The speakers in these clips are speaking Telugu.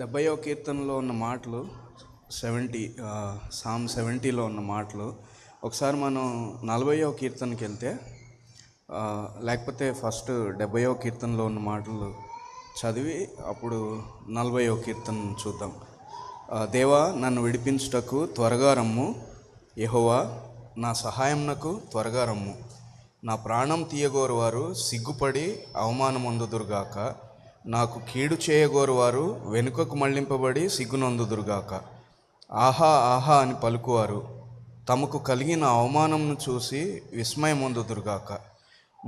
70వ కీర్తనలో ఉన్న మాటలు 70 సామ్ 70లో ఉన్న మాటలు ఒకసారి మనం 40వ కీర్తనకి వెళ్తే లేకపోతే ఫస్ట్ 70వ కీర్తనలో ఉన్న మాటలు చదివి అప్పుడు 40వ కీర్తన చూద్దాం. దేవా, నన్ను విడిపించుటకు త్వరగా రమ్ము. యెహోవా, నా సహాయంనకు త్వరగా రమ్ము. నా ప్రాణం తీయగోరు వారు సిగ్గుపడి అవమానమొందుదురుగాక. నాకు కీడు చేయగోరు వారు వెనుకకు మళ్లింపబడి సిగ్గునొందుదురుగాక. ఆహా ఆహా అని పలుకువారు తమకు కలిగిన అవమానంను చూసి విస్మయమొందుదురుగాక.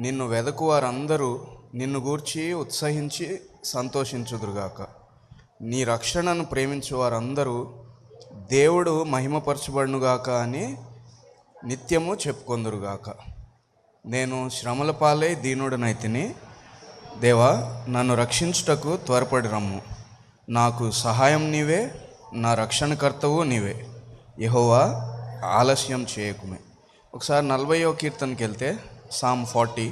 నిన్ను వెదకు వారందరూ నిన్ను గూర్చి ఉత్సహించి సంతోషించుదురుగాక. నీ రక్షణను ప్రేమించు వారందరూ దేవుడు మహిమపరచబడునుగాక అని నిత్యము చెప్పుకొందురుగాక. నేను శ్రమల పాలై దీనుడనైతిని. దేవా, నన్ను రక్షించుటకు త్వరపడి రమ్ము. నాకు సహాయం నీవే, నా రక్షణకర్తవు నీవే. యెహోవా, ఆలస్యం చేయకుమే. ఒకసారి 40వ కీర్తనకి వెళ్తే సామ్ 40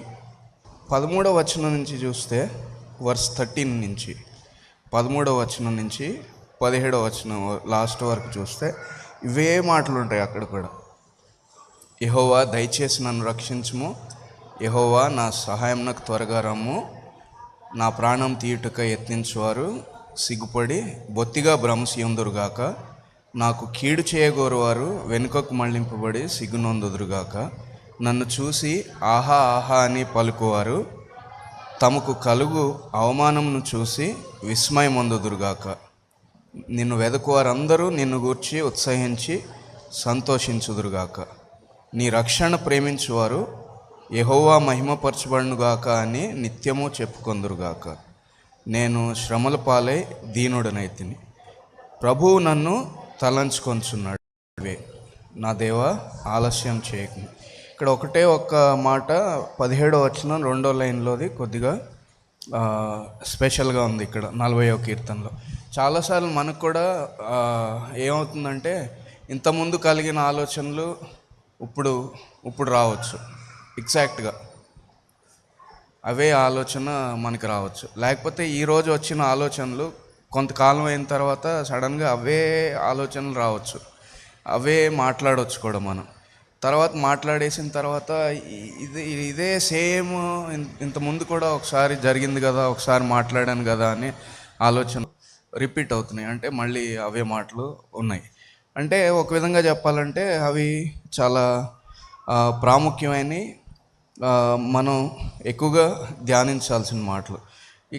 13వ వచనం నుంచి చూస్తే వర్స్ 13 నుంచి 13వ వచనం నుంచి 17వ వచనం లాస్ట్ వరకు చూస్తే ఇవే మాటలు ఉంటాయి అక్కడ కూడా. యెహోవా, దయచేసి నన్ను రక్షించుము. యెహోవా, నా సహాయం నాకు త్వరగా రమ్ము. నా ప్రాణం తీయుటకై యత్నించువారు సిగ్గుపడి బొత్తిగా భ్రమసియుందురుగాక. నాకు కీడు చేయగోరు వారు వెనుకకు మళ్లింపబడి సిగ్గునొందుదురుగాక. నన్ను చూసి ఆహా ఆహా అని పలుకువారు తమకు కలుగు అవమానంను చూసి విస్మయమొందుదురుగాక. నిన్ను వెదకువారందరూ నిన్ను గూర్చి ఉత్సహించి సంతోషించుదురుగాక. నీ రక్షణ ప్రేమించువారు యెహోవా మహిమపరచబడునుగాక అని నిత్యము చెప్పుకొందురుగాక. నేను శ్రమల పాలై దీనుడనైతిని. ప్రభువు నన్ను తలంచుకొంచున్నాడు. నా దేవా, ఆలస్యం చేయకు. ఇక్కడ ఒకటే ఒక్క మాట 17వ వచనం 2వ లైన్లోది కొద్దిగా స్పెషల్గా ఉంది. ఇక్కడ 40వ కీర్తనలో చాలాసార్లు మనకు కూడా ఏమవుతుందంటే ఇంతకుముందు కలిగిన ఆలోచనలు ఇప్పుడు రావచ్చు. ఎగ్జాక్ట్గా అవే ఆలోచన మనకి రావచ్చు. లేకపోతే ఈరోజు వచ్చిన ఆలోచనలు కొంతకాలం అయిన తర్వాత సడన్గా అవే ఆలోచనలు రావచ్చు. అవే మాట్లాడవచ్చు కూడా మనం. తర్వాత మాట్లాడేసిన తర్వాత ఇదే సేమ్ ఇంతకుముందు కూడా ఒకసారి జరిగింది కదా, ఒకసారి మాట్లాడాను కదా అని ఆలోచన రిపీట్ అవుతున్నాయి. అంటే మళ్ళీ అవే మాటలు ఉన్నాయి. అంటే ఒక విధంగా చెప్పాలంటే అవి చాలా ప్రాముఖ్యమైనవి, మనం ఎక్కువగా ధ్యానించాల్సిన మాటలు.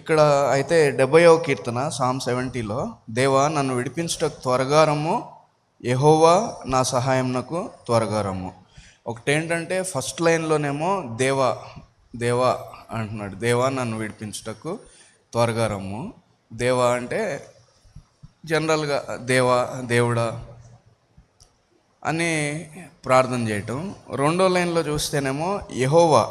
ఇక్కడ అయితే 70వ కీర్తన సామ్ 70లో దేవా, నన్ను విడిపించుటకు త్వరగా రమ్ము. యెహోవా, నా సహాయం నాకు త్వరగా రమ్ము. ఒకటేంటంటే ఫస్ట్ లైన్లోనేమో దేవా దేవా అంటున్నాడు. దేవా, నన్ను విడిపించుటకు త్వరగా రమ్ము. దేవా అంటే జనరల్గా దేవా, దేవుడా అని ప్రార్థన చేయటం. 2వ లైన్లో చూస్తేనేమో యెహోవా,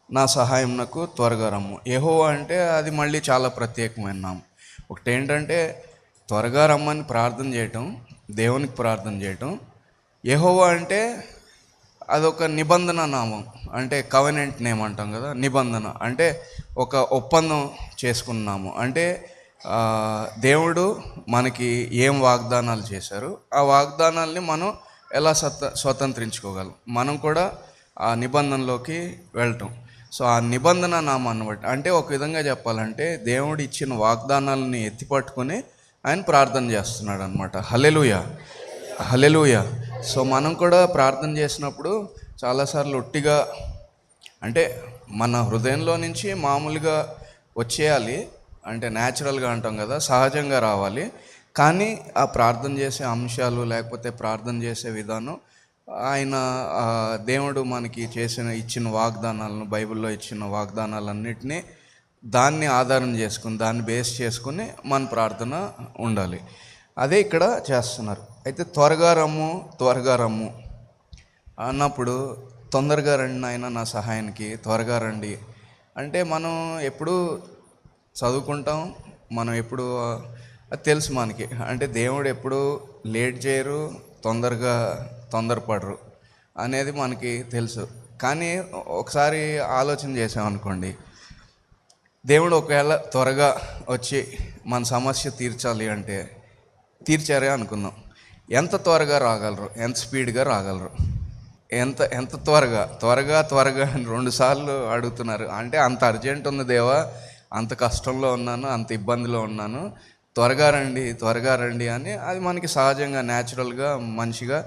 నా సహాయం నాకు త్వరగా రమ్ము. యెహోవా అంటే అది మళ్ళీ చాలా ప్రత్యేకమైన నామం. ఒకటేంటంటే త్వరగా రమ్మని ప్రార్థన చేయటం, దేవునికి ప్రార్థన చేయటం. యెహోవా అంటే అదొక నిబంధన నామం, అంటే కవెనెంట్ నేమ్ అంటాం కదా. నిబంధన అంటే ఒక ఒప్పందం చేసుకున్నాము. అంటే దేవుడు మనకి ఏం వాగ్దానాలు చేశారు, ఆ వాగ్దానాల్ని మనం ఎలా స్వతంత్రించుకోగలం, మనం కూడా ఆ నిబంధనలోకి వెళ్ళటం. సో ఆ నిబంధన నామాన్ని బట్టి, అంటే ఒక విధంగా చెప్పాలంటే దేవుడు ఇచ్చిన వాగ్దానాలని ఎత్తిపట్టుకొని ఆయన ప్రార్థన చేస్తున్నాడు అనమాట. హల్లెలూయా, హల్లెలూయా. సో మనం కూడా ప్రార్థన చేసినప్పుడు చాలాసార్లు ఒట్టిగా, అంటే మన హృదయంలో నుంచి మామూలుగా వచ్చేయాలి, అంటే న్యాచురల్గా అంటాం కదా, సహజంగా రావాలి. కానీ ఆ ప్రార్థన చేసే అంశాలు లేకపోతే ప్రార్థన చేసే విధానం, ఆయన దేవుడు మనకి ఇచ్చిన వాగ్దానాలను, బైబిల్లో ఇచ్చిన వాగ్దానాలన్నిటినీ దాన్ని ఆధారం చేసుకుని, దాన్ని బేస్ చేసుకుని మన ప్రార్థన ఉండాలి. అదే ఇక్కడ చేస్తున్నారు. అయితే త్వరగా రమ్ము, త్వరగా రమ్ము అన్నప్పుడు తొందరగా రండి నాయన నా సహాయానికి, త్వరగా రండి అంటే మనం ఎప్పుడు చదువుకుంటాం, మనం ఎప్పుడు అది తెలుసు మనకి. అంటే దేవుడు ఎప్పుడు లేట్ చేయరు, తొందరపడరు అనేది మనకి తెలుసు. కానీ ఒకసారి ఆలోచన చేసామనుకోండి, దేవుడు ఒకవేళ త్వరగా వచ్చి మన సమస్య తీర్చాలి అంటే తీర్చారే అనుకుందాం. ఎంత త్వరగా రాగలరు, ఎంత స్పీడ్గా రాగలరు, ఎంత ఎంత త్వరగా అని 2 సార్లు అడుగుతున్నారు. అంటే అంత అర్జెంట్ ఉంది దేవా, అంత కష్టంలో ఉన్నాను, అంత ఇబ్బందిలో ఉన్నాను, త్వరగా రండి అని. అది మనకి సహజంగా న్యాచురల్గా మనిషిగా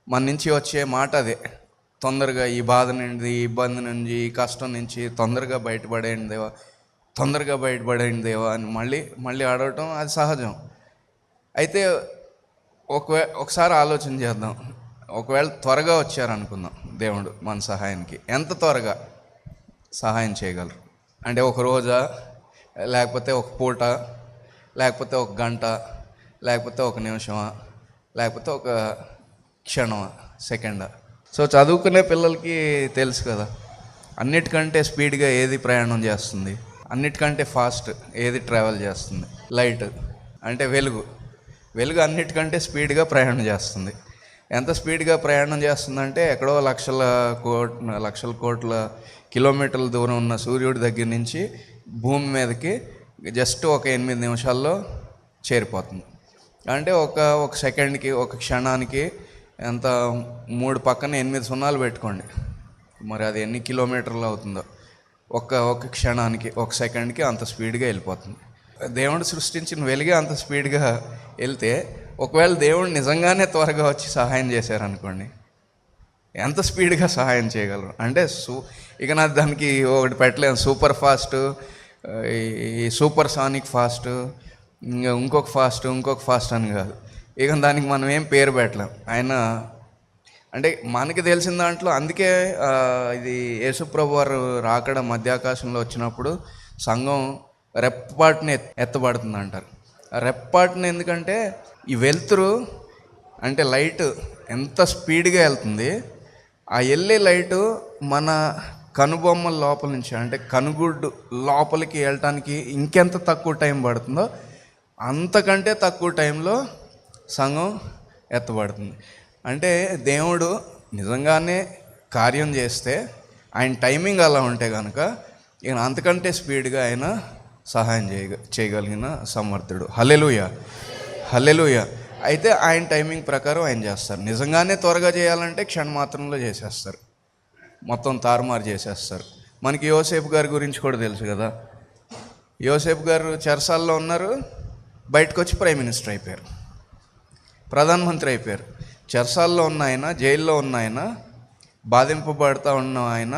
మన నుంచి వచ్చే మాట అదే. తొందరగా ఈ బాధ నుండి, ఈ ఇబ్బంది నుంచి, ఈ కష్టం నుంచి తొందరగా బయటపడేయండి దేవా అని మళ్ళీ అడగటం అది సహజం. అయితే ఒకసారి ఆలోచన చేద్దాం. ఒకవేళ త్వరగా వచ్చారనుకుందాం దేవుడు మన సహాయానికి, ఎంత త్వరగా సహాయం చేయగలరు? అంటే ఒక రోజా, లేకపోతే ఒక పూట, లేకపోతే ఒక గంట, లేకపోతే ఒక నిమిషమా, లేకపోతే ఒక క్షణమా, సెకండా? సో చదువుకునే పిల్లలకి తెలుసు కదా, అన్నిటికంటే స్పీడ్గా ఏది ప్రయాణం చేస్తుంది, అన్నిటికంటే ఫాస్ట్ ఏది ట్రావెల్ చేస్తుంది? లైట్, అంటే వెలుగు అన్నిటికంటే స్పీడ్గా ప్రయాణం చేస్తుంది. ఎంత స్పీడ్గా ప్రయాణం చేస్తుందంటే ఎక్కడో లక్షల కోట్ల కిలోమీటర్ల దూరం ఉన్న సూర్యుడి దగ్గర నుంచి భూమి మీదకి జస్ట్ ఒక 8 నిమిషాల్లో చేరిపోతుంది. అంటే ఒక సెకండ్కి, ఒక క్షణానికి ఎంత 3 పక్కన 8 సున్నాలు పెట్టుకోండి, మరి అది ఎన్ని కిలోమీటర్లు అవుతుందో. ఒక క్షణానికి, ఒక సెకండ్కి అంత స్పీడ్గా వెళ్ళిపోతుంది. దేవుడు సృష్టించిన వెలుగే అంత స్పీడ్గా వెళ్తే, ఒకవేళ దేవుడు నిజంగానే త్వరగా వచ్చి సహాయం చేశారనుకోండి, ఎంత స్పీడ్గా సహాయం చేయగలరు? అంటే ఇక నాకు దానికి ఒకటి పెట్టలేము, సూపర్ ఫాస్ట్, ఈ సూపర్ సానిక్ ఫాస్ట్, ఇంకొక ఫాస్ట్ అని కాదు. ఇక దానికి మనం ఏం పేరు పెట్టలేం. ఆయన అంటే మనకి తెలిసిన దాంట్లో, అందుకే ఇది యేసుప్రభు వారు రాకడ మధ్యాకాశంలో వచ్చినప్పుడు సంఘం రెప్పపాటుని ఎత్తబడుతుంది అంటారు. రెప్పపాటుని ఎందుకంటే ఈ వెలుతురు అంటే లైట్ ఎంత స్పీడ్గా వెళ్తుంది, ఆ వెళ్ళే లైటు మన కనుబొమ్మల లోపల నుంచి, అంటే కనుగుడ్డు లోపలికి వెళ్ళటానికి ఇంకెంత తక్కువ టైం పడుతుందో అంతకంటే తక్కువ టైంలో సంఘం ఎత్తబడుతుంది. అంటే దేవుడు నిజంగానే కార్యం చేస్తే, ఆయన టైమింగ్ అలా ఉంటే కనుక ఇక అంతకంటే స్పీడ్గా ఆయన సహాయం చేయగలిగిన సమర్థుడు. హల్లెలూయా. అయితే ఆయన టైమింగ్ ప్రకారం ఆయన చేస్తారు. నిజంగానే త్వరగా చేయాలంటే క్షణమాత్రంలో చేసేస్తారు, మొత్తం తారుమారు చేసేస్తారు. మనకి యోసేపు గారి గురించి కూడా తెలుసు కదా. యోసేపు గారు చెరసాల్లో ఉన్నారు, బయటకు వచ్చి ప్రైమ్ మినిస్టర్ అయిపోయారు, ప్రధానమంత్రి అయిపోయారు. చెరసాల్లో ఉన్న ఆయన, జైల్లో ఉన్న ఆయన, బాధింపబడుతూ ఉన్న ఆయన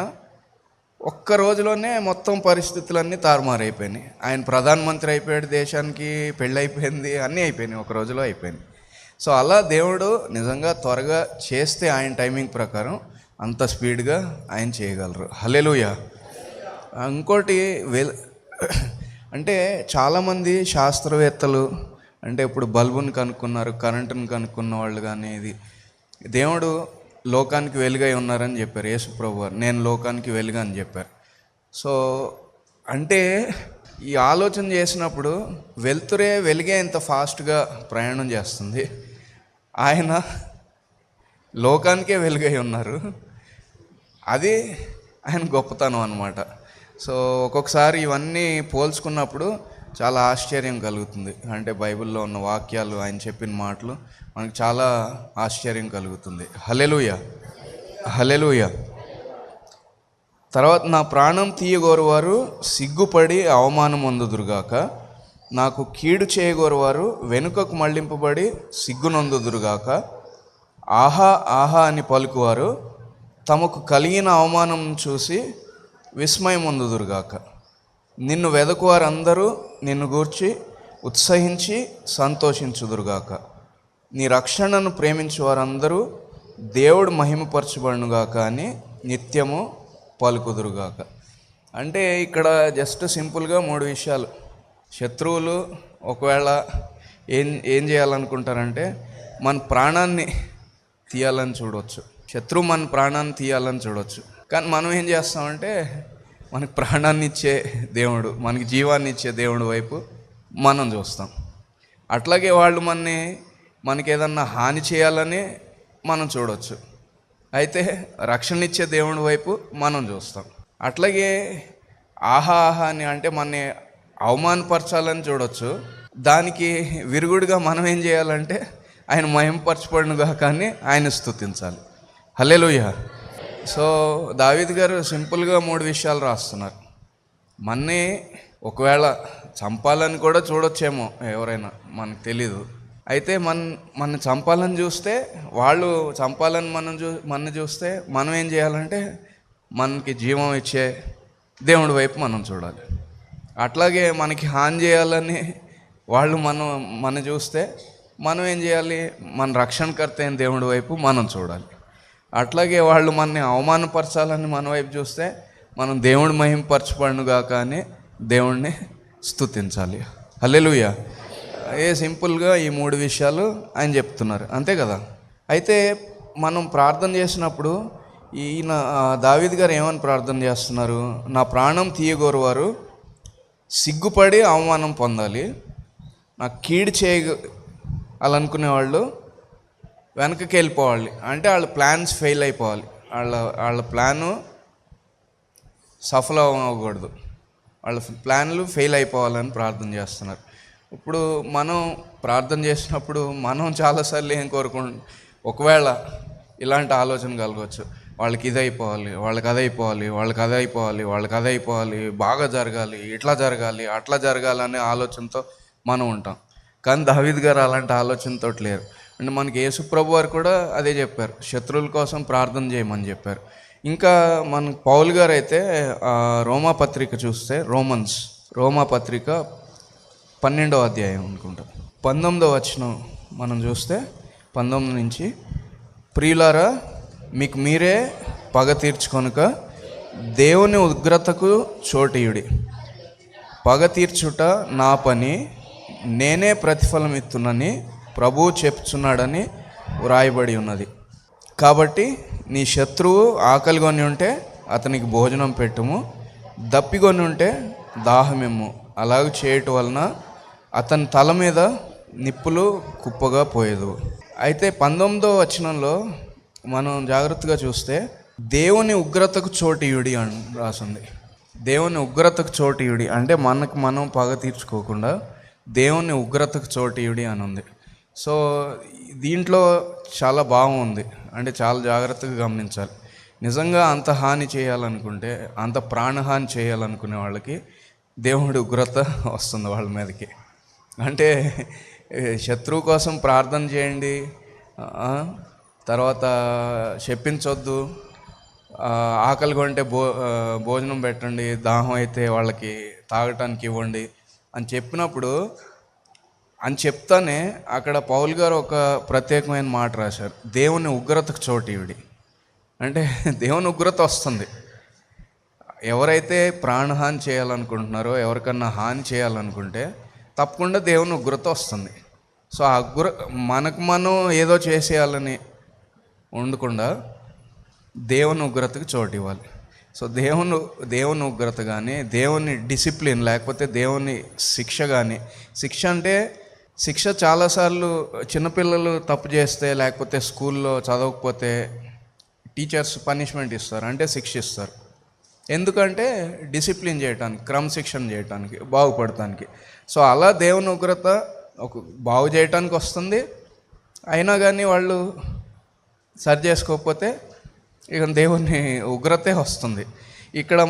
ఒక్క రోజులోనే మొత్తం పరిస్థితులన్నీ తారుమారైపోయినాయి. ఆయన ప్రధానమంత్రి అయిపోయాడు, దేశానికి పెళ్ళి అయిపోయింది, అన్నీ అయిపోయినాయి, ఒక రోజులో అయిపోయింది. సో అలా దేవుడు నిజంగా త్వరగా చేస్తే ఆయన టైమింగ్ ప్రకారం అంత స్పీడ్గా ఆయన చేయగలరు. హల్లెలూయా. ఇంకోటి అంటే చాలామంది శాస్త్రవేత్తలు, అంటే ఇప్పుడు బల్బుని కనుక్కున్నారు, కరెంటుని కనుక్కున్న వాళ్ళు కానీ, ఇది దేవుడు లోకానికి వెలుగై ఉన్నారని చెప్పారు యేసుప్రభు వారు. నేను లోకానికి వెలుగు అని చెప్పారు. సో అంటే ఈ ఆలోచన చేసినప్పుడు వెలుగే ఇంత ఫాస్ట్గా ప్రయాణం చేస్తుంది, ఆయన లోకానికే వెలుగై ఉన్నారు. అది ఆయన గొప్పతనం అన్నమాట. సో ఒక్కొక్కసారి ఇవన్నీ పోల్చుకున్నప్పుడు చాలా ఆశ్చర్యం కలుగుతుంది. అంటే బైబిల్లో ఉన్న వాక్యాలు, ఆయన చెప్పిన మాటలు మనకు చాలా ఆశ్చర్యం కలుగుతుంది. హల్లెలూయా. తర్వాత, నా ప్రాణం తీయగోరువారు సిగ్గుపడి అవమానం పొందుదురుగాక, నాకు కీడు చేయగోరువారు వెనుకకు మళ్లింపబడి సిగ్గునొందుదురుగాక, ఆహా అని పలుకువారు తమకు కలిగిన అవమానం చూసి విస్మయం పొందుదురుగాక. నిన్ను వెదకువారందరూ నిన్ను గూర్చి ఉత్సహించి సంతోషించుదురుగాక. నీ రక్షణను ప్రేమించే వారందరూ దేవుడు మహిమపరచబడునుగాక అని నిత్యము పలుకుదురుగాక. అంటే ఇక్కడ జస్ట్ సింపుల్గా 3 విషయాలు. శత్రువులు ఒకవేళ ఏం చేయాలనుకుంటారంటే మన ప్రాణాన్ని తీయాలని చూడవచ్చు, శత్రువు మన ప్రాణాన్ని తీయాలని చూడవచ్చు. కానీ మనం ఏం చేస్తామంటే మనకి ప్రాణాన్ని ఇచ్చే దేవుడు, మనకి జీవాన్ని ఇచ్చే దేవుడి వైపు మనం చూస్తాం. అట్లాగే వాళ్ళు మనకి ఏదన్నా హాని చేయాలని మనం చూడవచ్చు, అయితే రక్షణ ఇచ్చే దేవుడి వైపు మనం చూస్తాం. అట్లాగే ఆహా ఆహా అని అంటే మనని అవమానపరచాలని చూడొచ్చు. దానికి విరుగుడుగా మనం ఏం చేయాలంటే ఆయన మహింపరచబడునుగా కానీ ఆయన స్తుతించాలి. హల్లెలూయా. సో దావీదు గారు సింపుల్గా 3 విషయాలు రాస్తున్నారు. మన్నే ఒకవేళ చంపాలని కూడా చూడొచ్చేమో ఎవరైనా, మనకు తెలీదు. అయితే మన చంపాలని చూస్తే, వాళ్ళు చంపాలని మన చూస్తే మనం ఏం చేయాలంటే మనకి జీవం ఇచ్చే దేవుడి వైపు మనం చూడాలి. అట్లాగే మనకి హాని చేయాలని వాళ్ళు మన చూస్తే మనం ఏం చేయాలి? మన రక్షణకర్త అయిన దేవుడి వైపు మనం చూడాలి. అట్లాగే వాళ్ళు మనని అవమానపరచాలని మన వైపు చూస్తే మనం దేవుడి మహింపరచబడునుగా కానీ దేవుణ్ణి స్తుతించాలి. హల్లెలూయా. సింపుల్గా ఈ 3 విషయాలు ఆయన చెప్తున్నారు, అంతే కదా. అయితే మనం ప్రార్థన చేసినప్పుడు ఈయన దావీదు గారు ఏమని ప్రార్థన చేస్తున్నారు? నా ప్రాణం తీయగోరువారు సిగ్గుపడి అవమానం పొందాలి, నాకు కీడు చేయాలనుకునే వాళ్ళు వెనకకి వెళ్ళిపోవాలి. అంటే వాళ్ళ ప్లాన్స్ ఫెయిల్ అయిపోవాలి, వాళ్ళ ప్లాను సఫలం అవ్వకూడదు, వాళ్ళ ప్లాన్లు ఫెయిల్ అయిపోవాలని ప్రార్థన చేస్తున్నారు. ఇప్పుడు మనం ప్రార్థన చేసినప్పుడు మనం చాలాసార్లు ఏం ఒకవేళ ఇలాంటి ఆలోచన కలగవచ్చు, వాళ్ళకి ఇది అయిపోవాలి, వాళ్ళకి అది అయిపోవాలి, వాళ్ళకి అది అయిపోవాలి, వాళ్ళకి అది అయిపోవాలి, బాగా జరగాలి, ఇట్లా జరగాలి, అట్లా జరగాలి అనే ఆలోచనతో మనం ఉంటాం. కానీ దావీదు గారు అలాంటి ఆలోచనతో లేరు. అంటే మనకి యేసుప్రభు వారు కూడా అదే చెప్పారు, శత్రువుల కోసం ప్రార్థన చేయమని చెప్పారు. ఇంకా మన పౌలు గారు అయితే రోమాపత్రిక చూస్తే, రోమాపత్రిక 12వ అధ్యాయం అనుకుంటా 19వ వచనం మనం చూస్తే 19 నుంచి, ప్రియులారా మీకు మీరే పగ తీర్చుకొనుక దేవుని ఉగ్రతకు చోటీయుడి, పగ తీర్చుట నా పని, నేనే ప్రతిఫలం ఇత్తునని ప్రభువు చెప్తున్నాడని వ్రాయబడి ఉన్నది. కాబట్టి నీ శత్రువు ఆకలిగొని ఉంటే అతనికి భోజనం పెట్టుము, దప్పిగొని ఉంటే దాహమిమ్ము. అలాగ చేయటం వలన అతని తల మీద నిప్పులు కుప్పగా పోయేదు. అయితే 19వ వచనంలో మనం జాగ్రత్తగా చూస్తే దేవుని ఉగ్రతకు చోటీయుడి అని రాసింది. దేవుని ఉగ్రతకు చోటీయుడి అంటే మనం పగ తీర్చుకోకుండా దేవుని ఉగ్రతకు చోటీయుడి అని ఉంది. సో దీంట్లో చాలా బాగుంది, అంటే చాలా జాగ్రత్తగా గమనించాలి. నిజంగా అంత హాని చేయాలనుకుంటే, అంత ప్రాణహాని చేయాలనుకునే వాళ్ళకి దేవుడి ఉగ్రత వస్తుంది వాళ్ళ మీదకి. అంటే శత్రువు కోసం ప్రార్థన చేయండి, తర్వాత చెప్పించొద్దు, ఆకలి కొంటే భోజనం పెట్టండి, దాహం అయితే వాళ్ళకి తాగటానికి ఇవ్వండి అని చెప్పినప్పుడు, అని చెప్తానే అక్కడ పౌలు గారు ఒక ప్రత్యేకమైన మాట రాశారు, దేవుని ఉగ్రతకు చోటీయుడి. అంటే దేవుని ఉగ్రత వస్తుంది. ఎవరైతే ప్రాణహాని చేయాలనుకుంటున్నారో, ఎవరికన్నా హాని చేయాలనుకుంటే తప్పకుండా దేవుని ఉగ్రత వస్తుంది. సో ఆ మనం ఏదో చేసేయాలని ఉండకుండా దేవుని ఉగ్రతకు చోటు ఇవ్వాలి. సో దేవుని ఉగ్రత కానీ, దేవుని డిసిప్లిన్, లేకపోతే దేవుని శిక్ష కానీ, శిక్ష చాలాసార్లు చిన్నపిల్లలు తప్పు చేస్తే, లేకపోతే స్కూల్లో చదవకపోతే టీచర్స్ పనిష్మెంట్ ఇస్తారు, అంటే శిక్ష ఇస్తారు. ఎందుకంటే డిసిప్లిన్ చేయడానికి, క్రమశిక్షణ చేయడానికి, బాగుపడటానికి. సో అలా దేవుని ఉగ్రత బాగు చేయటానికి వస్తుంది. అయినా కానీ వాళ్ళు సరి చేసుకోకపోతే ఇక దేవుని ఉగ్రతే వస్తుంది. ఇక్కడ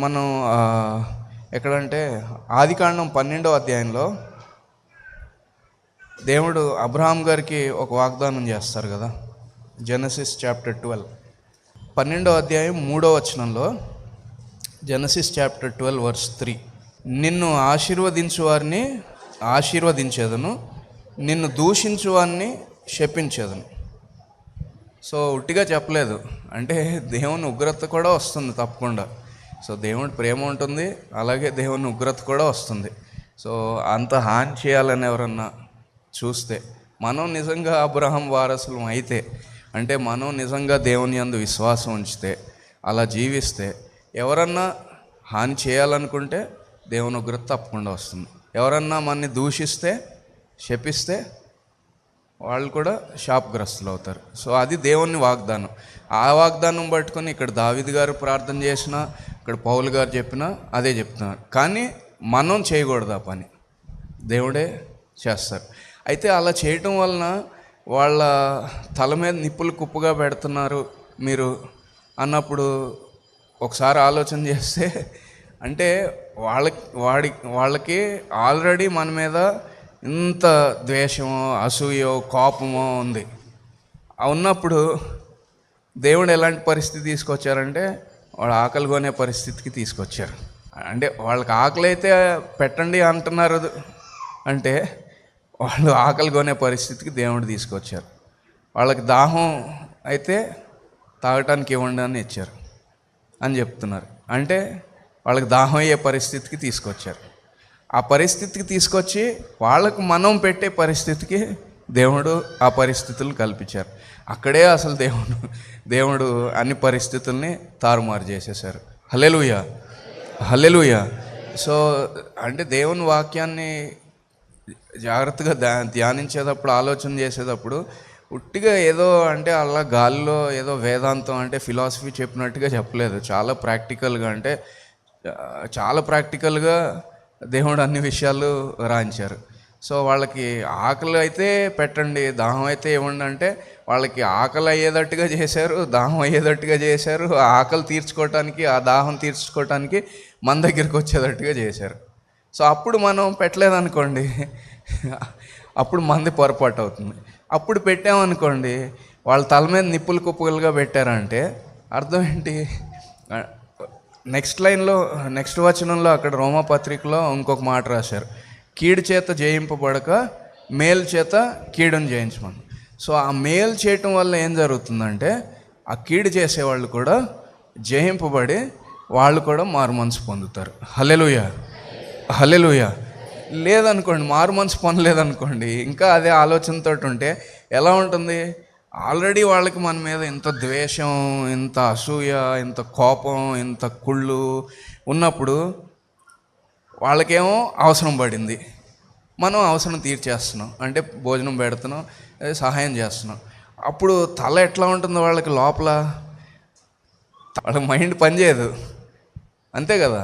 మనం ఎక్కడంటే ఆదికాండం 12వ అధ్యాయంలో దేవుడు అబ్రహాం గారికి ఒక వాగ్దానం చేస్తారు కదా. జెనసిస్ చాప్టర్ 12 12వ అధ్యాయం 3వ వచనంలో, జెనసిస్ చాప్టర్ 12 వర్స్ 3, నిన్ను ఆశీర్వదించు వారిని ఆశీర్వదించేదను, నిన్ను దూషించు వారిని శపించేదను. సో ఉట్టిగా చెప్పలేదు, అంటే దేవుని ఉగ్రత కూడా వస్తుంది తప్పకుండా. సో దేవుడి ప్రేమ ఉంటుంది, అలాగే దేవుని ఉగ్రత కూడా వస్తుంది. సో అంత హాని చేయాలని ఎవరన్నా చూస్తే, మనం నిజంగా అబ్రహాం వారసులం అయితే, అంటే మనం నిజంగా దేవుని యందు విశ్వాసం ఉంచితే, అలా జీవిస్తే, ఎవరన్నా హాని చేయాలనుకుంటే దేవుని ఉగ్రత తప్పకుండా వస్తుంది. ఎవరన్నా మనని దూషిస్తే, శపిస్తే వాళ్ళు కూడా శాపగ్రస్తులు అవుతారు. సో అది దేవుని వాగ్దానం. ఆ వాగ్దానం పట్టుకొని ఇక్కడ దావీదు గారు ప్రార్థన చేసినా, ఇక్కడ పౌలు గారు చెప్పినా అదే చెప్తున్నారు. కానీ మనం చేయకూడదు ఆ పని, దేవుడే చేస్తారు. అయితే అలా చేయటం వలన వాళ్ళ తల మీద నిప్పులు కుప్పగా పెడుతున్నారు మీరు అన్నప్పుడు ఒకసారి ఆలోచన చేస్తే, అంటే వాళ్ళకి ఆల్రెడీ మన మీద ఇంత ద్వేషమో అసూయో కోపమో ఉంది. ఉన్నప్పుడు దేవుడు ఎలాంటి పరిస్థితి తీసుకొచ్చారంటే వాడు ఆకలి కొనే పరిస్థితికి తీసుకొచ్చారు. అంటే వాళ్ళకి ఆకలి అయితే పెట్టండి అంటున్నారు, అంటే వాళ్ళు ఆకలి కొనే పరిస్థితికి దేవుడు తీసుకొచ్చారు. వాళ్ళకి దాహం అయితే తాగటానికి ఇవ్వండి అని ఇచ్చారు అని చెప్తున్నారు. అంటే వాళ్ళకి దాహం అయ్యే పరిస్థితికి తీసుకొచ్చారు. ఆ పరిస్థితికి తీసుకొచ్చి వాళ్ళకు మనం పెట్టే పరిస్థితికి దేవుడు ఆ పరిస్థితులను కల్పించారు. అక్కడే అసలు దేవుడు అన్ని పరిస్థితుల్ని తారుమారు చేసేశారు. హల్లెలూయా, హల్లెలూయా. సో అంటే దేవుని వాక్యాన్ని జాగ్రత్తగా ధ్యానించేటప్పుడు, ఆలోచన చేసేటప్పుడు ఉట్టిగా ఏదో అంటే అలా గాలిలో ఏదో వేదాంతం అంటే ఫిలాసఫీ చెప్పినట్టుగా చెప్పలేదు. చాలా ప్రాక్టికల్గా, అంటే చాలా ప్రాక్టికల్గా దేవుడు అన్ని విషయాలు రాయించారు. సో వాళ్ళకి ఆకలి అయితే పెట్టండి, దాహం అయితే ఇవ్వండి అంటే వాళ్ళకి ఆకలి అయ్యేటట్టుగా చేశారు, దాహం అయ్యేటట్టుగా చేశారు. ఆ ఆకలి తీర్చుకోవటానికి, ఆ దాహం తీర్చుకోవటానికి మన దగ్గరికి వచ్చేటట్టుగా చేశారు. సో అప్పుడు మనం పెట్టలేదనుకోండి, అప్పుడు మంది పొరపాటు అవుతుంది. అప్పుడు పెట్టామనుకోండి, వాళ్ళ తల మీద నిప్పులు కుప్పలుగా పెట్టారంటే అర్థం ఏంటి? నెక్స్ట్ లైన్లో, నెక్స్ట్ వచనంలో అక్కడ రోమాపత్రికలో ఇంకొక మాట రాశారు, కీడు చేత జయింపబడక మేలు చేత కీడును జయించమని. సో ఆ మేలు చేయటం వల్ల ఏం జరుగుతుందంటే ఆ కీడు చేసేవాళ్ళు కూడా జయింపబడి వాళ్ళు కూడా మారు మనసు పొందుతారు. హల్లెలూయా, హల్లెలూయా. లేదనుకోండి, మారు మనసు పొందలేదనుకోండి, ఇంకా అదే ఆలోచనతో ఉంటే ఎలా ఉంటుంది? ఆల్రెడీ వాళ్ళకి మన మీద ఇంత ద్వేషం, ఇంత అసూయ, ఇంత కోపం, ఇంత కుళ్ళు ఉన్నప్పుడు వాళ్ళకేమో అవసరం పడింది, మనం అవసరం తీర్చేస్తున్నాం, అంటే భోజనం పెడుతున్నాం, సహాయం చేస్తున్నాం. అప్పుడు తల ఎట్లా ఉంటుందో వాళ్ళకి లోపల, వాళ్ళకి మైండ్ పనిచేయదు, అంతే కదా.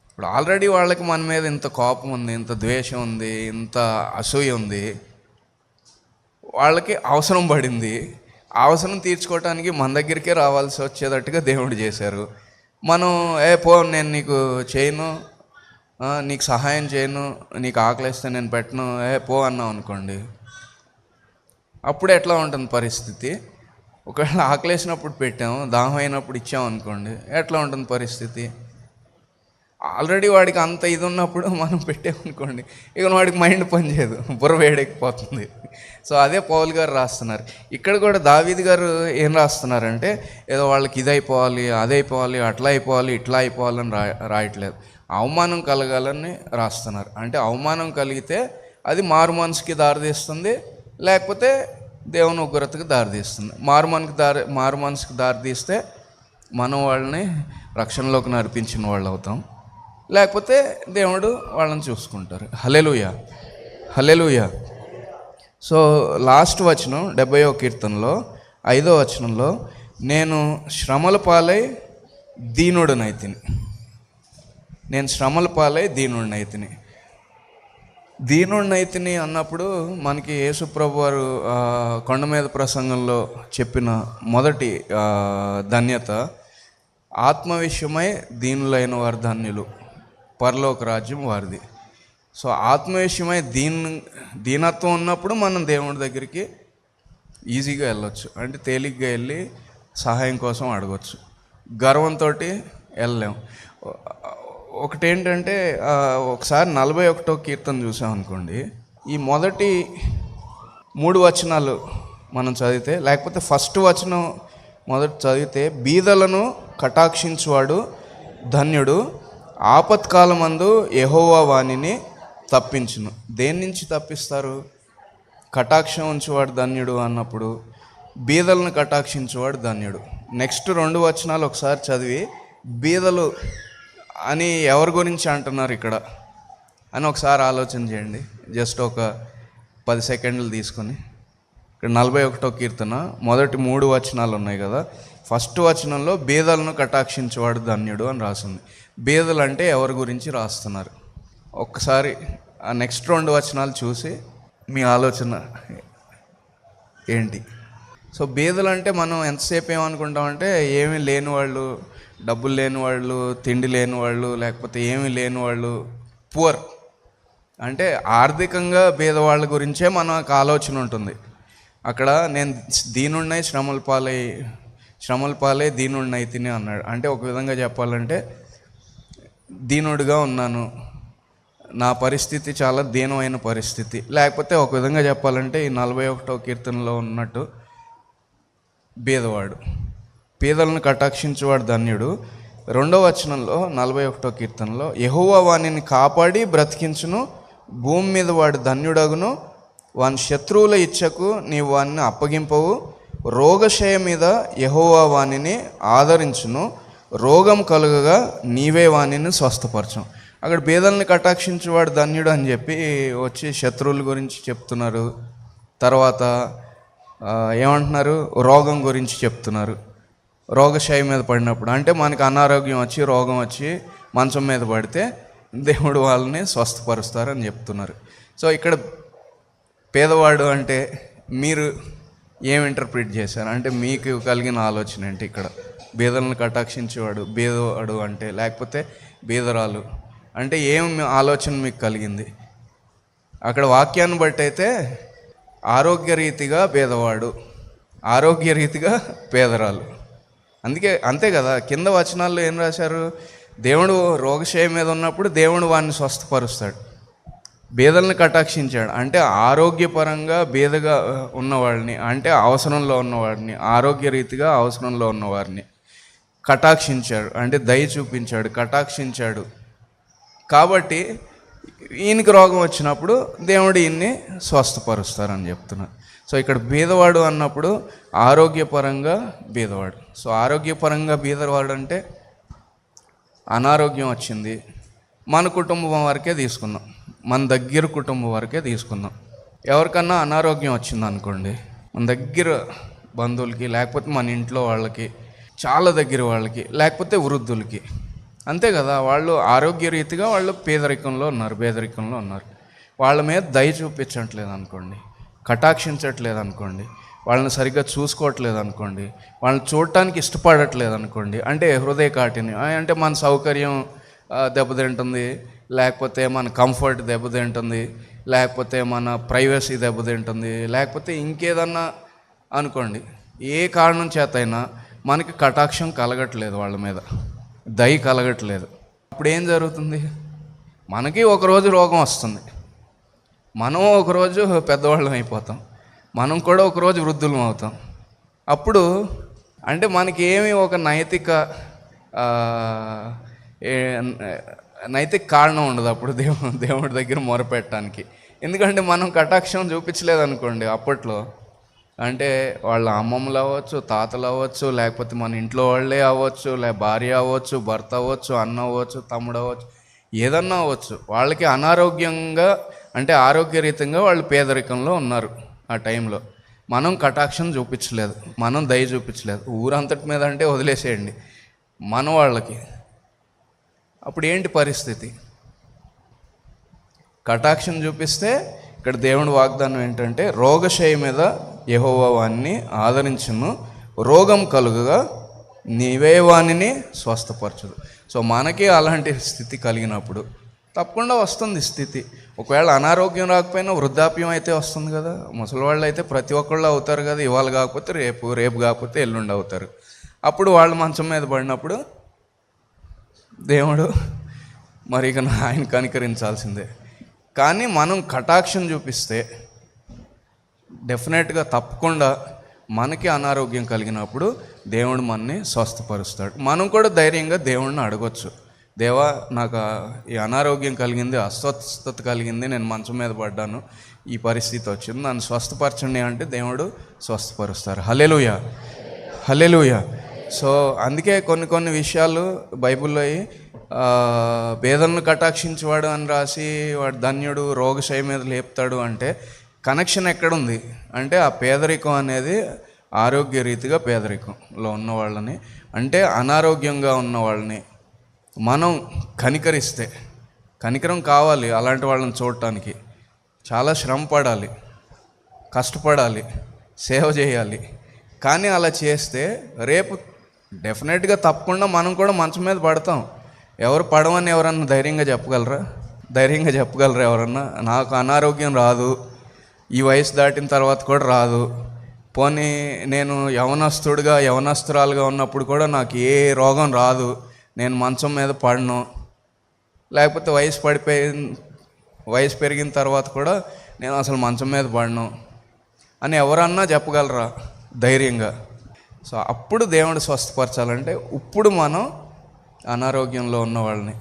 ఇప్పుడు ఆల్రెడీ వాళ్ళకి మన మీద ఇంత కోపం ఉంది, ఇంత ద్వేషం ఉంది, ఇంత అసూయ ఉంది, వాళ్ళకి అవసరం పడింది. అవసరం తీర్చుకోవటానికి మన దగ్గరికే రావాల్సి వచ్చేటట్టుగా దేవుడు చేశారు. మనం పో, నేను నీకు చేయను, నీకు సహాయం చేయను, నీకు ఆకలిస్తే నేను పెట్టను, పో అన్నాం అనుకోండి, అప్పుడు ఎట్లా ఉంటుంది పరిస్థితి? ఒకవేళ ఆకలేసినప్పుడు పెట్టాము, దాహం అయినప్పుడు ఇచ్చామనుకోండి, ఎట్లా ఉంటుంది పరిస్థితి? ఆల్రెడీ వాడికి అంత ఇది ఉన్నప్పుడు మనం పెట్టామనుకోండి, ఇక వాడికి మైండ్ పనిచేయదు, బుర్ర వేడెక్కిపోతుంది. సో అదే పౌలు గారు రాస్తున్నారు. ఇక్కడ కూడా దావీదు గారు ఏం రాస్తున్నారంటే ఏదో వాళ్ళకి ఇది అయిపోవాలి, అది అయిపోవాలి, అట్లా అయిపోవాలి, ఇట్లా అయిపోవాలని రాయట్లేదు, అవమానం కలగాలని రాస్తున్నారు. అంటే అవమానం కలిగితే అది మారు మనసుకి దారితీస్తుంది, లేకపోతే దేవుని ఉగ్రతకి దారితీస్తుంది. మారు మనసుకి దారితీస్తే మనం వాళ్ళని రక్షణలోకి నడిపించిన వాళ్ళు అవుతాం, లేకపోతే దేవుడు వాళ్ళని చూసుకుంటారు. హల్లెలూయా, హల్లెలూయా. సో లాస్ట్ వచనం 70వ కీర్తనలో 5వ వచనంలో, నేను శ్రమల పాలై దీనుడనైతిని, నేను శ్రమల పాలై దీనుడనైతిని. దీనుడనైతిని అన్నప్పుడు మనకి యేసుప్రభు వారు కొండ మీద ప్రసంగంలో చెప్పిన మొదటి ధన్యత, ఆత్మ విషయమై దీనులైన వారు ధన్యులు, పరలోక రాజ్యం వారిది. సో ఆత్మ విషయమై దీనత్వం ఉన్నప్పుడు మనం దేవుడి దగ్గరికి ఈజీగా వెళ్ళొచ్చు, అంటే తేలిగ్గా వెళ్ళి సహాయం కోసం అడగచ్చు. గర్వంతో వెళ్ళలేం. ఒకటేంటంటే ఒకసారి 41వ కీర్తన చూసామనుకోండి, ఈ మొదటి 3 వచనాలు మనం చదివితే, లేకపోతే ఫస్ట్ వచనం మొదటి చదివితే, బీదలను కటాక్షించువాడు ధన్యుడు, ఆపత్కాలమందు యెహోవా వానిని తప్పించును. దేని నుంచి తప్పిస్తారు? కటాక్షం ఉంచేవాడు ధన్యుడు అన్నప్పుడు బీదలను కటాక్షించేవాడు ధన్యుడు. నెక్స్ట్ 2 వచనాలు ఒకసారి చదివి, బీదలు అని ఎవరి గురించి అంటున్నారు ఇక్కడ అని ఒకసారి ఆలోచన చేయండి. జస్ట్ ఒక 10 సెకండ్లు తీసుకొని ఇక్కడ 41వ కీర్తన మొదటి 3 వచనాలు ఉన్నాయి కదా. ఫస్ట్ వచనంలో బీదలను కటాక్షించేవాడు ధన్యుడు అని రాసింది. బీదలు అంటే ఎవరి గురించి రాస్తున్నారు? ఒక్కసారి ఆ నెక్స్ట్ 2 వచనాలు చూసి మీ ఆలోచన ఏంటి? సో బీదలు అంటే మనం ఎంతసేపు ఏమనుకుంటామంటే ఏమీ లేని వాళ్ళు, డబ్బులు లేని వాళ్ళు, తిండి లేని వాళ్ళు, లేకపోతే ఏమీ లేని వాళ్ళు, పువర్ అంటే ఆర్థికంగా బీదవాళ్ళ గురించే మనకు ఆలోచన ఉంటుంది. అక్కడ నేను దీనున్నై శ్రమల పాలై దీనున్నై తిని అన్నాడు. అంటే ఒక విధంగా చెప్పాలంటే దీనుడిగా ఉన్నాను, నా పరిస్థితి చాలా దీనమైన పరిస్థితి. లేకపోతే ఒక విధంగా చెప్పాలంటే ఈ 41వ కీర్తనలో ఉన్నట్టు బీదవాడు, పేదలను కటాక్షించేవాడు ధన్యుడు. 2వ వచనంలో 41వ కీర్తనలో యెహోవా వానిని కాపాడి బ్రతికించును, భూమి మీద వాడు ధన్యుడగును, వాని శత్రువుల ఇచ్చకు నీవు వానిని అప్పగింపవు, రోగశయ మీద యెహోవా వానిని ఆదరించును, రోగం కలుగగా నీవే వానిని స్వస్థపరచం. అక్కడ బీదల్ని కటాక్షించేవాడు ధన్యుడు అని చెప్పి వచ్చి శత్రువుల గురించి చెప్తున్నారు. తర్వాత ఏమంటున్నారు? రోగం గురించి చెప్తున్నారు. రోగశయ మీద పడినప్పుడు అంటే మనకి అనారోగ్యం వచ్చి రోగం వచ్చి మంచం మీద పడితే దేవుడు వాళ్ళని స్వస్థపరుస్తారని చెప్తున్నారు. సో ఇక్కడ పేదవాడు అంటే మీరు ఏం ఇంటర్ప్రిట్ చేశారు? అంటే మీకు కలిగిన ఆలోచన ఏంటి? ఇక్కడ బీదలను కటాక్షించేవాడు బీదవాడు అంటే, లేకపోతే బీదరాలు అంటే ఏం ఆలోచన మీకు కలిగింది? అక్కడ వాక్యాన్ని బట్టి అయితే ఆరోగ్యరీతిగా బీదవాడు, ఆరోగ్యరీతిగా పేదరాలు. అంతే కదా. కింద వచనాల్లో ఏం రాశారు? దేవుడు రోగశయం మీద ఉన్నప్పుడు దేవుడు వాడిని స్వస్థపరుస్తాడు, బీదలను కటాక్షించాడు. అంటే ఆరోగ్యపరంగా బీదగా ఉన్నవాడిని, అంటే అవసరంలో ఉన్నవాడిని, ఆరోగ్యరీతిగా అవసరంలో ఉన్నవారిని కటాక్షించాడు, అంటే దయ చూపించాడు, కటాక్షించాడు. కాబట్టి ఈయనకి రోగం వచ్చినప్పుడు దేవుడు ఈయన్ని స్వస్థపరుస్తారని చెప్తున్నారు. సో ఇక్కడ బీదవాడు అన్నప్పుడు ఆరోగ్యపరంగా బీదవాడు. సో ఆరోగ్యపరంగా బీదవాడు అంటే అనారోగ్యం వచ్చింది, మన కుటుంబం వరకే తీసుకుందాం, మన దగ్గర కుటుంబం వరకే తీసుకుందాం. ఎవరికన్నా అనారోగ్యం వచ్చింది అనుకోండి, మన దగ్గర బంధువులకి, లేకపోతే మన ఇంట్లో వాళ్ళకి, చాలా దగ్గర వాళ్ళకి, లేకపోతే వృద్ధులకి, అంతే కదా. వాళ్ళు ఆరోగ్యరీతిగా వాళ్ళు బేదరికంలో ఉన్నారు. వాళ్ళ మీద దయ చూపించట్లేదు అనుకోండి, కటాక్షించట్లేదు అనుకోండి, వాళ్ళని సరిగ్గా చూసుకోవట్లేదు అనుకోండి, వాళ్ళని చూడటానికి ఇష్టపడట్లేదు అనుకోండి, అంటే హృదయ కాఠిన్యం, అంటే మన సౌకర్యం దెబ్బతింటుంది, లేకపోతే మన కంఫర్ట్ దెబ్బతింటుంది, లేకపోతే మన ప్రైవసీ దెబ్బతింటుంది, లేకపోతే ఇంకేదన్నా అనుకోండి, ఏ కారణం చేత అయినా మనకి కటాక్షం కలగట్లేదు, వాళ్ళ మీద దయ కలగట్లేదు. అప్పుడు ఏం జరుగుతుంది? మనకి ఒకరోజు రోగం వస్తుంది, మనం ఒకరోజు పెద్దవాళ్ళం అయిపోతాం, మనం కూడా ఒకరోజు వృద్ధులం అవుతాం. అప్పుడు అంటే మనకి ఏమి ఒక నైతిక కారణం ఉండదు అప్పుడు దేవుడి దగ్గర మొరపెట్టడానికి. ఎందుకంటే మనం కటాక్షం చూపించలేదనుకోండి అప్పట్లో, అంటే వాళ్ళ అమ్మమ్మలు అవ్వచ్చు, తాతలు అవ్వచ్చు, లేకపోతే మన ఇంట్లో వాళ్ళే అవ్వచ్చు, భార్య అవ్వచ్చు, భర్త అవ్వచ్చు, అన్న అవ్వచ్చు, తమ్ముడు అవ్వచ్చు, ఏదన్నా అవ్వచ్చు, వాళ్ళకి అనారోగ్యంగా అంటే ఆరోగ్యరీతంగా వాళ్ళు పేదరికంలో ఉన్నారు. ఆ టైంలో మనం కటాక్షం చూపించలేదు, మనం దయ చూపించలేదు, ఊరంతటి మీద అంటే వదిలేసేయండి మన వాళ్ళకి. అప్పుడు ఏంటి పరిస్థితి? కటాక్షం చూపిస్తే ఇక్కడ దేవుని వాగ్దానం ఏంటంటే రోగశయ మీద యెహోవా వానిని ఆదరించును, రోగం కలుగగా నీవే వానిని స్వస్థపరచదు. సో మనకి అలాంటి స్థితి కలిగినప్పుడు తప్పకుండా వస్తుంది స్థితి. ఒకవేళ అనారోగ్యం రాకపోయినా వృద్ధాప్యం అయితే వస్తుంది కదా. ముసలివాళ్ళు అయితే ప్రతి ఒక్కళ్ళు అవుతారు కదా, ఇవాళ కాకపోతే రేపు కాకపోతే ఎల్లుండి అవుతారు. అప్పుడు వాళ్ళు మంచం మీద పడినప్పుడు దేవుడు మరి ఇక ఆయన కనికరించాల్సిందే. కానీ మనం కటాక్షం చూపిస్తే డెఫినెట్గా తప్పకుండా మనకి అనారోగ్యం కలిగినప్పుడు దేవుడు మనని స్వస్థపరుస్తాడు. మనం కూడా ధైర్యంగా దేవుడిని అడగొచ్చు, దేవా నాకు ఈ అనారోగ్యం కలిగింది, అస్వస్థత కలిగింది, నేను మంచం మీద పడ్డాను, ఈ పరిస్థితి వచ్చింది, నన్ను స్వస్థపరచండి అంటే దేవుడు స్వస్థపరుస్తారు. హల్లెలూయా, హల్లెలూయా. సో అందుకే కొన్ని విషయాలు బైబిల్లో పేదలను కటాక్షించేవాడు అని రాసి వాడు ధన్యుడు, రోగశయ మీద లేపుతాడు అంటే కనెక్షన్ ఎక్కడుంది అంటే ఆ పేదరికం అనేది ఆరోగ్య రీతిగా పేదరికంలో ఉన్న వాళ్ళని, అంటే అనారోగ్యంగా ఉన్న వాళ్ళని మనం కనికరిస్తే, కనికరం కావాలి అలాంటి వాళ్ళని చూడటానికి, చాలా శ్రమ పడాలి, కష్టపడాలి, సేవ చేయాలి. కానీ అలా చేస్తే రేపు డెఫినెట్గా తప్పకుండా మనం కూడా మంచం మీద పడతాం. ఎవరు పడవని ఎవరన్నా ధైర్యంగా చెప్పగలరా? ధైర్యంగా చెప్పగలరా ఎవరన్నా? నాకు అనారోగ్యం రాదు, ఈ వయసు దాటిన తర్వాత కూడా రాదు, పోనీ నేను యవనస్తురాలుగా ఉన్నప్పుడు కూడా నాకు ఏ రోగం రాదు, నేను మంచం మీద పడను, లేకపోతే వయసు పెరిగిన తర్వాత కూడా నేను అసలు మంచం మీద పడను అని ఎవరన్నా చెప్పగలరా ధైర్యంగా? సో అప్పుడు దేవుడు స్వస్థపరచాలంటే ఇప్పుడు మనం అనారోగ్యంలో ఉన్న వాళ్ళని,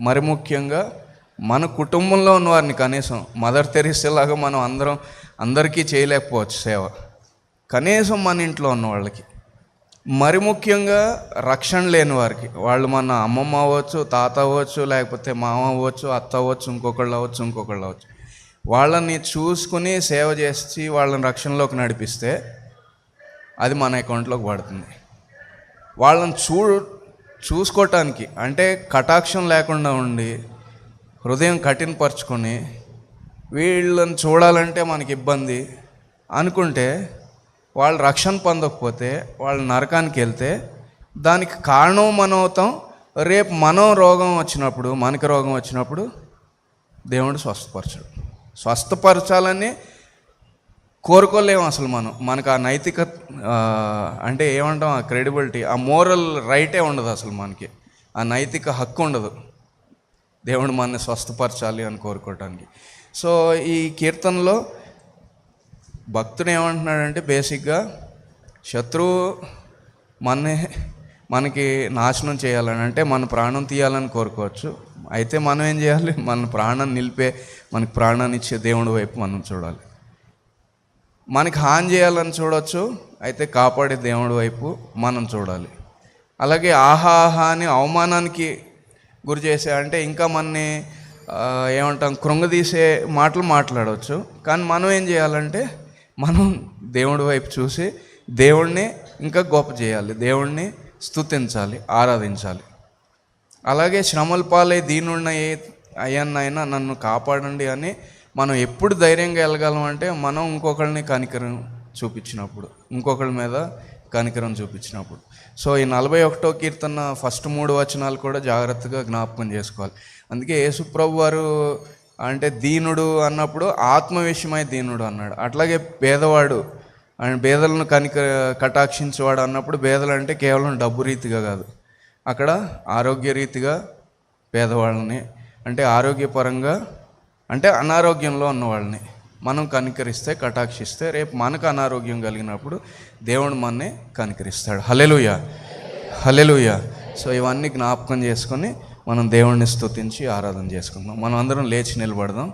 మరి ముఖ్యంగా మన కుటుంబంలో ఉన్న వారిని, కనీసం మదర్ తెరీసాలాగా మనం అందరికీ చేయలేకపోవచ్చు సేవ, కనీసం మన ఇంట్లో ఉన్న వాళ్ళకి, మరి ముఖ్యంగా రక్షణ లేని వారికి, వాళ్ళు మన అమ్మమ్మ అవ్వచ్చు, తాత అవ్వచ్చు, లేకపోతే మామ అవ్వచ్చు, అత్త అవ్వచ్చు, ఇంకొకళ్ళు అవ్వచ్చు, వాళ్ళని చూసుకుని సేవ చేసి వాళ్ళని రక్షణలోకి నడిపిస్తే అది మన అకౌంట్లోకి పడుతుంది. వాళ్ళని చూసుకోవటానికి అంటే కటాక్షం లేకుండా ఉండి హృదయం కఠినపరుచుకొని వీళ్ళని చూడాలంటే మనకి ఇబ్బంది అనుకుంటే, వాళ్ళు రక్షణ పొందకపోతే, వాళ్ళు నరకానికి వెళ్తే దానికి కారణం మనం అవుతాం. రేపు మనకి రోగం వచ్చినప్పుడు దేవుడు స్వస్థపరచాలని కోరుకోలేము అసలు. మనకు ఆ నైతిక అంటే ఏమంటాం, ఆ క్రెడిబిలిటీ, ఆ మోరల్ రైటే ఉండదు అసలు. మనకి ఆ నైతిక హక్కు ఉండదు దేవుడు మనని స్వస్థపరచాలి అని కోరుకోవటానికి. సో ఈ కీర్తనలో భక్తుడు ఏమంటున్నాడంటే, బేసిక్గా శత్రువు మనకి నాశనం చేయాలని, అంటే మన ప్రాణం తీయాలని కోరుకోవచ్చు. అయితే మనం ఏం చేయాలి? మన ప్రాణం మనకి ప్రాణాన్ని ఇచ్చే దేవుడి వైపు మనం చూడాలి. మనకి హాని చేయాలని చూడవచ్చు, అయితే కాపాడే దేవుడి వైపు మనం చూడాలి. అలాగే ఆహా అని అవమానానికి గురి చేసే, అంటే ఇంకా మనని కృంగదీసే మాటలు మాట్లాడవచ్చు. కానీ మనం ఏం చేయాలంటే, మనం దేవుడి వైపు చూసి దేవుణ్ణి ఇంకా గొప్ప చేయాలి, దేవుణ్ణి స్తుతించాలి, ఆరాధించాలి. అలాగే శ్రమల పాలై దీనుడిని అయ్యన్నైనా నన్ను కాపాడండి అని మనం ఎప్పుడు ధైర్యంగా వెళ్ళగలం అంటే, మనం ఇంకొకళ్ళని కనికరం చూపించినప్పుడు. సో ఈ 41వ కీర్తన ఫస్ట్ 3 వచనాలు కూడా జాగ్రత్తగా జ్ఞాపకం చేసుకోవాలి. అందుకే యేసుప్రభు వారు అంటే దీనుడు అన్నప్పుడు ఆత్మ విషయమై దీనుడు అన్నాడు. అట్లాగే పేదవాడు అండ్ పేదలను కటాక్షించేవాడు అన్నప్పుడు, పేదలు అంటే కేవలం డబ్బు రీతిగా కాదు, అక్కడ ఆరోగ్య రీతిగా పేదవాళ్ళని, అంటే ఆరోగ్యపరంగా, అంటే అనారోగ్యంలో ఉన్నవాళ్ళని మనం కనికరిస్తే, కటాక్షిస్తే రేపు మనకు అనారోగ్యం కలిగినప్పుడు దేవుడు మనని కనికరిస్తాడు. హల్లెలూయా. సో ఇవన్నీ జ్ఞాపకం చేసుకొని మనం దేవుణ్ణి స్తుతించి ఆరాధన చేసుకుందాం. మనం అందరం లేచి నిలబడదాం.